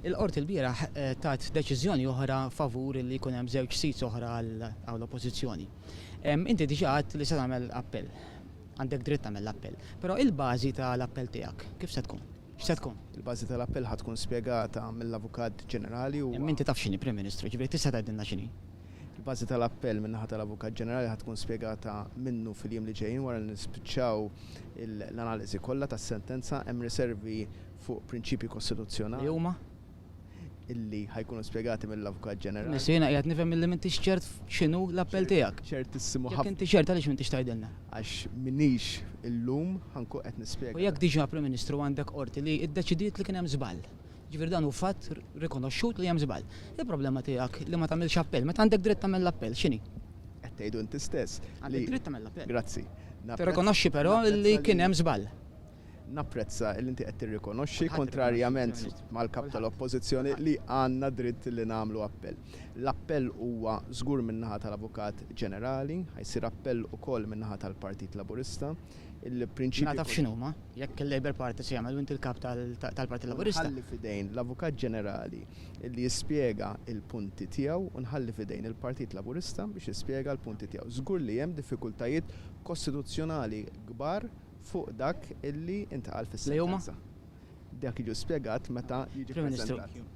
Il-qorti l-bieraħ tat deċiżjoni oħra favur li jkun hemm żewġ sits oħra għall-oppożizzjoni. Inti diġà għedt li se tagħmel appell. Għandek dritt tagħmel l-appell. Però il-bażi tal-appell tiegħek kif se tkun? X'se tkun? Il-bażi tal-appell ħad tkun spjegata mill-Avukat Ġenerali u Inti taf x'inhi Prim Ministru, ġifieri tista' tgħidilna x'inhi. il-bażi tal-appell min-naħa tal-Avukat Ġenerali ħad tkun spjegata minnu fil-jiem li ġejjin wara li nispiċċaw l-analiżi kollha tas-sentenza hemm riservi fuq prinċipji kostituzzjonali Li huma? illi ħajkunu spjegati mill-Avukat Ġenerali. Nisina qiegħed nifhem milli m'intix ċert x'inhu l-appell tiegħek. ċertissimu Jekk ħafna inti ċert għaliex m'intix tgħidilna. għax minix illum ħankun qed nispjega. U jekk diġà Prim Ministru għandek qorti li ddeċidiet li kien hemm żball. Ġifier dan hu fatt rikonoxxut li hemm żball. Il-problema tiegħek li ma tagħmilx appell, meta għandek dritt tagħmel l-appell, x'inhi? Qed tgħidu inti stess. Għandek dritt tagħmel l-appell. Grazzi. Tirrikonoxxi però li kien hemm żball. Napprezza li inti qed tirrikonoxxi Ħadd kontrarjament tirrikonoxxi, mal-kap tal-Oppożizzjoni li għandna dritt li nagħmlu appell. L-appell huwa żgur min-naħa tal-Avukat Ġenerali, ħajsir appell ukoll min-naħa tal-Partit Laburista. Il-prinċipju Nafx x'inhuma, jekk il-Labour Party se jagħmel u inti l-kap tal-Partit Laburista. Nħalli fidejn l-Avukat Ġenerali li jispjega il-punti tiegħu u nħalli fidejn il-Partit Laburista biex jispjega l-punti tiegħu. Żgur li hemm diffikultajiet kostituzzjonali kbar fuq dak illi intqal fis-sentenza. Dak jiġu spjegat meta jiġi Prim Ministru, preżentat.